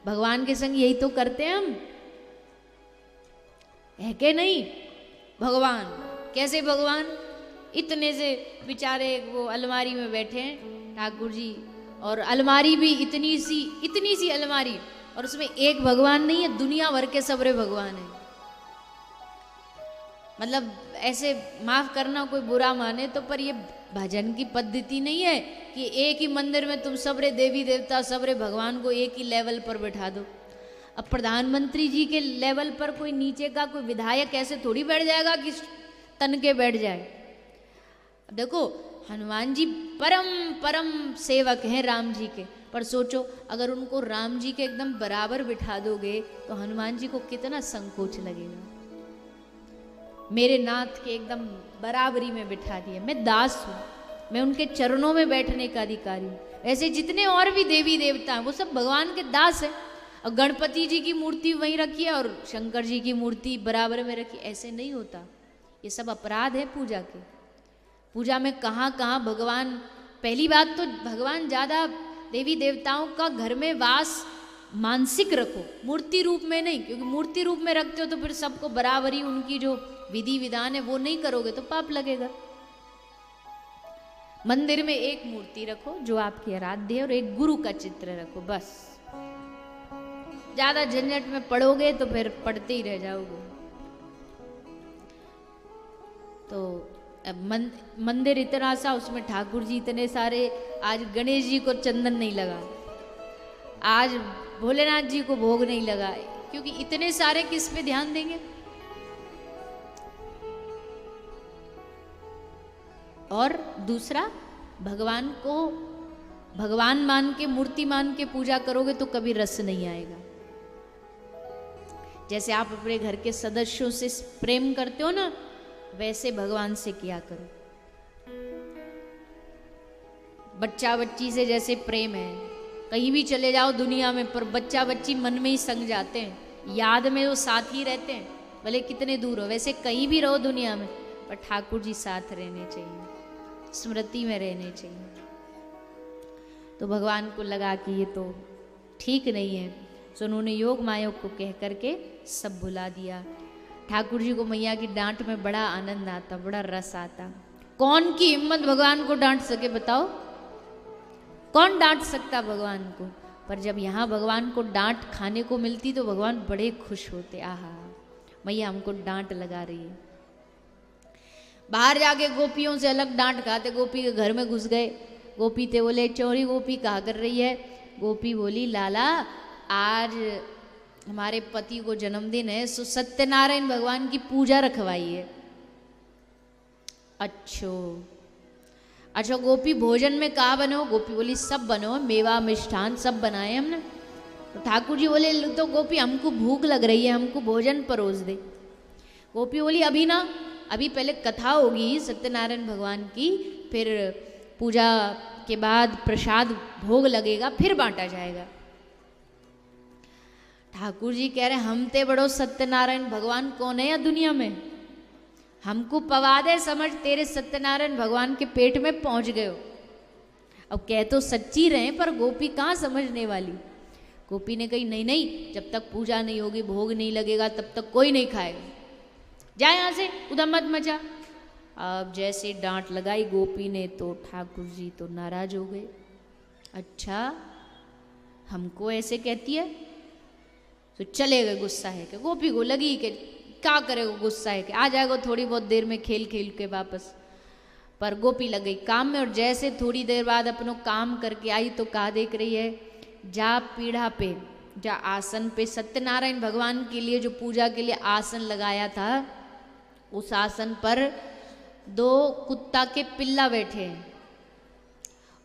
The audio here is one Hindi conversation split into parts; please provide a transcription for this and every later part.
भगवान के संग यही तो करते हैं हम, है के नहीं? भगवान कैसे भगवान? इतने से बेचारे वो अलमारी में बैठे हैं ठाकुर जी, और अलमारी भी इतनी सी अलमारी, और उसमें एक भगवान नहीं है, दुनिया भर के सबरे भगवान है। मतलब ऐसे माफ करना कोई बुरा माने तो, पर ये भजन की पद्धति नहीं है कि एक ही मंदिर में तुम सबरे देवी देवता सबरे भगवान को एक ही लेवल पर बैठा दो। अब प्रधानमंत्री जी के लेवल पर कोई नीचे का कोई विधायक ऐसे थोड़ी बैठ जाएगा कि तन के बैठ जाए। देखो हनुमान जी परम परम सेवक हैं राम जी के, पर सोचो अगर उनको राम जी के एकदम बराबर बिठा दोगे तो हनुमान जी को कितना संकोच लगेगा। मेरे नाथ के एकदम बराबरी में बिठा दिया, मैं दास हूँ, मैं उनके चरणों में बैठने का अधिकारी हूँ। ऐसे जितने और भी देवी देवता हैं वो सब भगवान के दास हैं। और गणपति जी की मूर्ति वहीं रखी है और शंकर जी की मूर्ति बराबर में रखी, ऐसे नहीं होता। ये सब अपराध है पूजा के। पूजा में कहाँ कहाँ भगवान, पहली बात तो भगवान ज़्यादा देवी देवताओं का घर में वास मानसिक रखो, मूर्ति रूप में नहीं, क्योंकि मूर्ति रूप में रखते हो तो फिर सबको बराबरी उनकी जो विधि विधान है वो नहीं करोगे तो पाप लगेगा। मंदिर में एक मूर्ति रखो जो आपकी आराध्य है और एक गुरु का चित्र रखो, बस। ज्यादा झंझट में पड़ोगे तो फिर पढ़ते ही रह जाओगे। तो मंदिर इतना सा, उसमें ठाकुर जी इतने सारे, आज गणेश जी को चंदन नहीं लगा, आज भोलेनाथ जी को भोग नहीं लगा, क्योंकि इतने सारे किस पे ध्यान देंगे। और दूसरा, भगवान को भगवान मान के, मूर्ति मान के पूजा करोगे तो कभी रस नहीं आएगा। जैसे आप अपने घर के सदस्यों से प्रेम करते हो ना, वैसे भगवान से किया करो। बच्चा बच्ची से जैसे प्रेम है, कहीं भी चले जाओ दुनिया में, पर बच्चा बच्ची मन में ही संग जाते हैं, याद में वो साथ ही रहते हैं, भले कितने दूर हो। वैसे कहीं भी रहो दुनिया में, पर ठाकुर जी साथ रहने चाहिए, स्मृति में रहने चाहिए। तो भगवान को लगा कि ये तो ठीक नहीं है, तो उन्होंने योग मायोग को कह करके सब भुला दिया। ठाकुर जी को मैया की डांट में बड़ा आनंद आता, बड़ा रस आता। कौन की हिम्मत भगवान को डांट सके बताओ? कौन डांट सकता भगवान को? पर जब यहाँ भगवान को डांट खाने को मिलती तो भगवान बड़े खुश होते, आहा मैया हमको डांट लगा रही है। बाहर जाके गोपियों से अलग डांट खाते, गोपी के घर में घुस गए, गोपी थे, बोले चोरी गोपी कहा कर रही है? गोपी बोली लाला आज हमारे पति को जन्मदिन है, सो सत्यनारायण भगवान की पूजा रखवाई है। अच्छा गोपी भोजन में कहा बनो? गोपी बोली सब बनो, मेवा मिष्ठान सब बनाए हमने। तो ठाकुर जी बोले तो गोपी हमको भूख लग रही है, हमको भोजन परोस दे। गोपी बोली अभी ना, अभी पहले कथा होगी सत्यनारायण भगवान की, फिर पूजा के बाद प्रसाद भोग लगेगा, फिर बांटा जाएगा। ठाकुर जी कह रहे हम ते बड़ो सत्यनारायण भगवान कौन है या दुनिया में, हमको पवा दे समझ, तेरे सत्यनारायण भगवान के पेट में पहुंच गए हो। अब कह तो सच्ची रहे, पर गोपी कहाँ समझने वाली। गोपी ने कही नहीं नहीं, जब तक पूजा नहीं होगी, भोग नहीं लगेगा, तब तक कोई नहीं खाएगा, जा यहाँ से, उधर मत मचा। अब जैसे डांट लगाई गोपी ने तो ठाकुर जी तो नाराज हो गए। अच्छा हमको ऐसे कहती है, तो चले गए गुस्सा है कि। गोपी को लगी कि क्या करेगा, गुस्सा है कि आ जाएगा थोड़ी बहुत देर में खेल खेल के वापस। पर गोपी लग गई काम में, और जैसे थोड़ी देर बाद अपनों काम करके आई तो कहा देख रही है, जा पीढ़ा पे, जा आसन पे, सत्यनारायण भगवान के लिए जो पूजा के लिए आसन लगाया था, उस आसन पर 2 कुत्ता के पिल्ला बैठे हैं,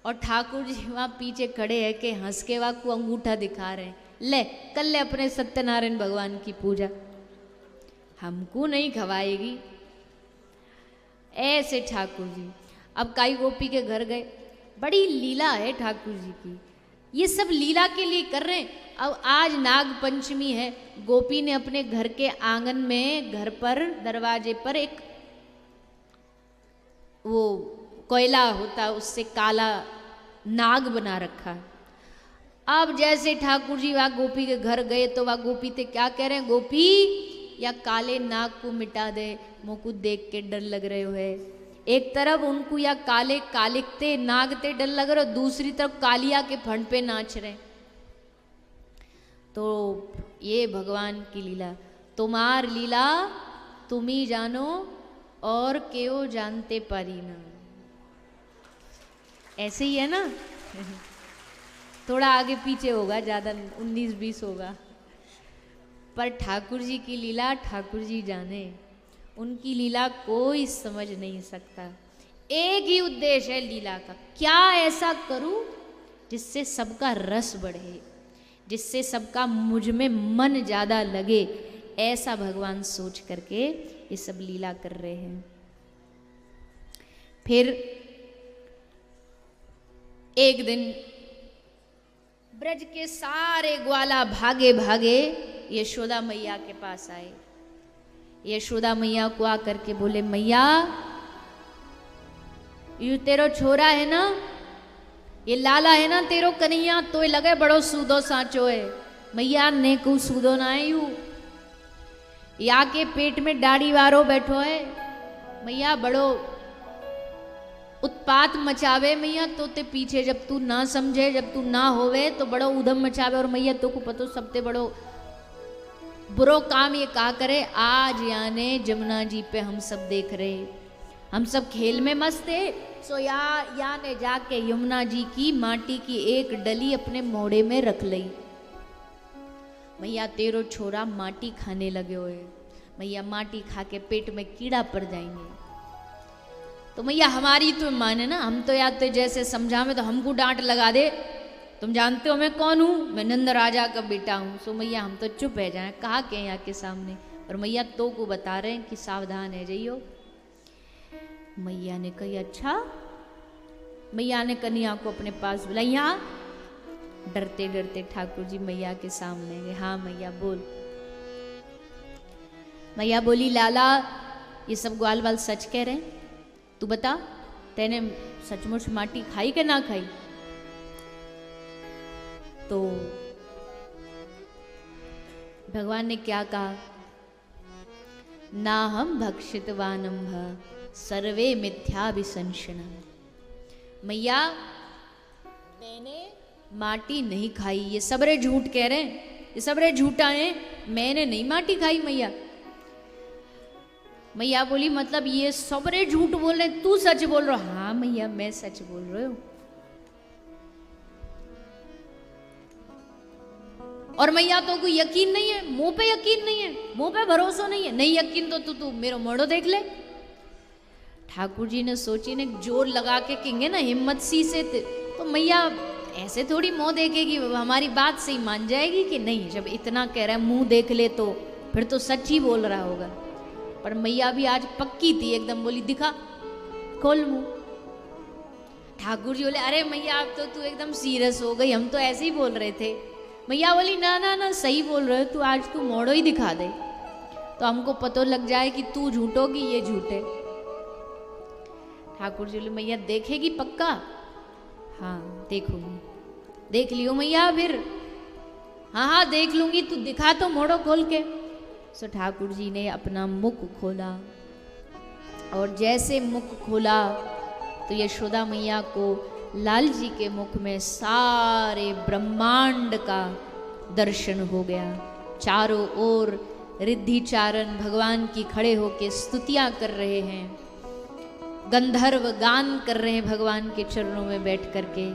और ठाकुर जी वहाँ पीछे खड़े हैं कि हंस के वहाँ को अंगूठा दिखा रहे हैं, ले कर ले अपने सत्यनारायण भगवान की पूजा, हमको नहीं खवाएगी। ऐसे ठाकुर जी। अब काई गोपी के घर गए, बड़ी लीला है ठाकुर जी की, ये सब लीला के लिए कर रहे हैं। अब आज नाग पंचमी है, गोपी ने अपने घर के आंगन में, घर पर दरवाजे पर एक वो कोयला होता है उससे काला नाग बना रखा है। अब जैसे ठाकुर जी वह गोपी के घर गए तो वह गोपी थे क्या कह रहे हैं, गोपी या काले नाग को मिटा दे, मोको देख के डर लग रहे हो है। एक तरफ उनको या काले कालिकते नागते डर लग रहे हो, दूसरी तरफ कालिया के फंड पे नाच रहे। तो ये भगवान की लीला, तुम्हार लीला तुम ही जानो और क्यों जानते पारी ना। ऐसे ही है ना थोड़ा आगे पीछे होगा, ज़्यादा 19-20 होगा, पर ठाकुर जी की लीला ठाकुर जी जाने, उनकी लीला कोई समझ नहीं सकता। एक ही उद्देश्य है लीला का, क्या ऐसा करूं जिससे सबका रस बढ़े, जिससे सबका मुझ में मन ज़्यादा लगे, ऐसा भगवान सोच करके ये सब लीला कर रहे हैं। फिर एक दिन ब्रज के सारे ग्वाला भागे भागे यशोदा मैया के पास आए। यशोदा मैया को आकर के बोले, मैया यू तेरो छोरा है ना, ये लाला है ना तेरो कन्हैया, तो लगे बड़ो सूदो सांचो है। मैया ने को सूदो ना है, यू या के पेट में दाढ़ी वारो बैठो है। मैया बड़ो उत्पात मचावे मैया, तो ते पीछे जब तू ना समझे, जब तू ना होवे तो बड़ो उधम मचावे। और मैया तो को पतो सबते बड़ो बुरो काम ये कहा करे। आज याने जमुना जी पे हम सब देख रहे, हम सब खेल में मस्त है, सो या ने जाके यमुना जी की माटी की एक डली अपने मोड़े में रख ली। मैया तेरो छोरा माटी खाने लगे हुए, मैया माटी खा के पेट में कीड़ा पड़ जाएंगे। तो मैया हमारी तो माने ना, हम तो याद तो जैसे समझा में तो हमको डांट लगा दे, तुम जानते हो मैं कौन हूँ, मैं नंद राजा का बेटा हूँ। सो मैया हम तो चुप है जाए, कहा के यहाँ के सामने, और मैया तो को बता रहे हैं कि सावधान है जाइयो। मैया ने कही अच्छा। मैया ने कन्हैया को अपने पास बुलाया, यहाँ डरते डरते ठाकुर जी मैया के सामने गए। हाँ मैया बोल। मैया बोली, लाला ये सब ग्वाल वाल सच कह रहे, तू बता तेने सचमुच माटी खाई के ना खाई। तो भगवान ने क्या कहा, ना हम भक्षितवानंभ सर्वे मिथ्याभिसंशनम। मैया मैंने माटी नहीं खाई, ये सबरे झूठ कह रहे हैं, ये सबरे झूठा हैं, मैंने नहीं माटी खाई। मैया बोली मतलब ये सबरे झूठ बोल रहे, तू सच बोल रहा? हाँ मैया मैं सच बोल रही हूं। और मैया तो कोई यकीन नहीं है, मुंह पे यकीन नहीं है, मुंह पे भरोसा नहीं है, नहीं यकीन तो तू मेरा मोड़ो देख ले। ठाकुर जी ने सोची ने जोर लगा के कहेंगे ना हिम्मत सी से, तो मैया ऐसे थोड़ी मुंह देखेगी, हमारी बात से ही मान जाएगी कि नहीं, जब इतना कह रहा है मुंह देख ले तो फिर तो सच ही बोल रहा होगा। पर मैया भी आज पक्की थी एकदम, बोली दिखा खोल मुंह। ठाकुर जी बोले अरे मैया अब तो तू एकदम सीरियस हो गई, हम तो ऐसे ही बोल रहे थे। मैया बोली ना ना ना सही बोल रहे हो तू, आज तू मोड़ो ही दिखा दे तो हमको पता लग जाए कि तू झूठोगी ये झूठे। ठाकुर जी बोले मैया देखेगी पक्का? हाँ देखूंगी। देख लियो मैया फिर? हाँ हाँ देख लूंगी, तू दिखा तो मोड़ो खोल के। सो ठाकुर जी ने अपना मुख खोला, और जैसे मुख खोला तो यशोदा मैया को लाल जी के मुख में सारे ब्रह्मांड का दर्शन हो गया। चारों ओर रिद्धिचारण भगवान की खड़े होके स्तुतियां कर रहे हैं, गंधर्व गान कर रहे हैं भगवान के चरणों में बैठ करके।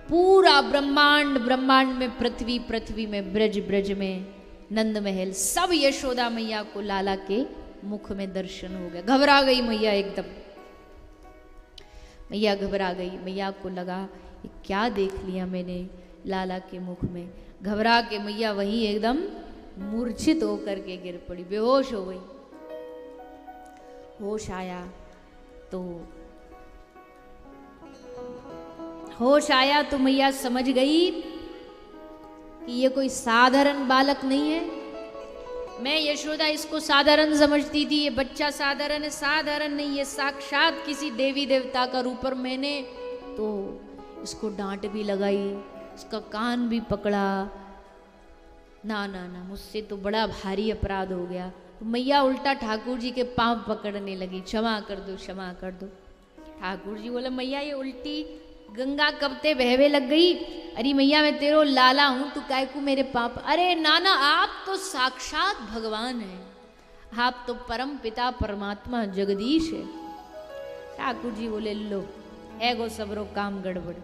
पूरा ब्रह्मांड, ब्रह्मांड में पृथ्वी, पृथ्वी में ब्रज, ब्रज में नंद महल, सब यशोदा मैया को लाला के मुख में दर्शन हो गया। घबरा गई मैया एकदम, मैया घबरा गई। मैया को लगा ये क्या देख लिया मैंने लाला के मुख में। घबरा के मैया वहीं एकदम मूर्छित होकर के गिर पड़ी, बेहोश हो गई। होश आया तो मैया समझ गई कि ये कोई साधारण बालक नहीं है। मैं यशोदा इसको साधारण समझती थी, ये बच्चा साधारण है, साधारण नहीं, ये साक्षात किसी देवी देवता का रूप। पर मैंने तो इसको डांट भी लगाई, उसका कान भी पकड़ा। ना ना ना, मुझसे तो बड़ा भारी अपराध हो गया। तो मैया उल्टा ठाकुर जी के पांव पकड़ने लगी, क्षमा कर दो क्षमा कर दो। ठाकुर जी बोले मैया ये उल्टी गंगा कब ते बहवे लग गई। अरे मैया मैं तेरो लाला हूं, तू काय को मेरे पाप। अरे नाना आप तो साक्षात भगवान हैं, आप तो परम पिता परमात्मा जगदीश है। ठाकुर जी बोले लो है गो सबरो काम गड़बड़।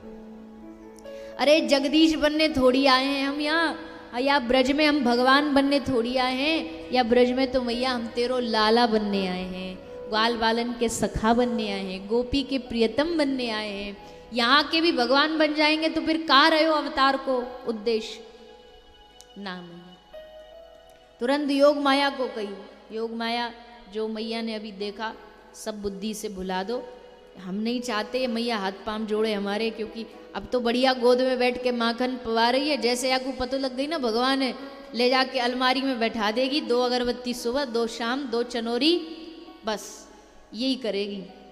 अरे जगदीश बनने थोड़ी आए हैं हम यहाँ, या ब्रज में हम भगवान बनने थोड़ी आए हैं, या ब्रज में तो मैया हम तेरो लाला बनने आए हैं, ग्वाल बालन के सखा बनने आए हैं, गोपी के प्रियतम बनने आए हैं। यहाँ के भी भगवान बन जाएंगे तो फिर कहाँ रहे हो अवतार को उद्देश्य। ना मैया तुरंत योग माया को कही, योग माया जो मैया ने अभी देखा सब बुद्धि से भुला दो। हम नहीं चाहते मैया हाथ पांव जोड़े हमारे, क्योंकि अब तो बढ़िया गोद में बैठ के माखन पवा रही है। जैसे आपको पता लग गई ना भगवान है, ले जाके अलमारी में बैठा देगी, 2 अगरबत्ती सुबह 2 शाम 2 चनोरी, बस यही करेगी।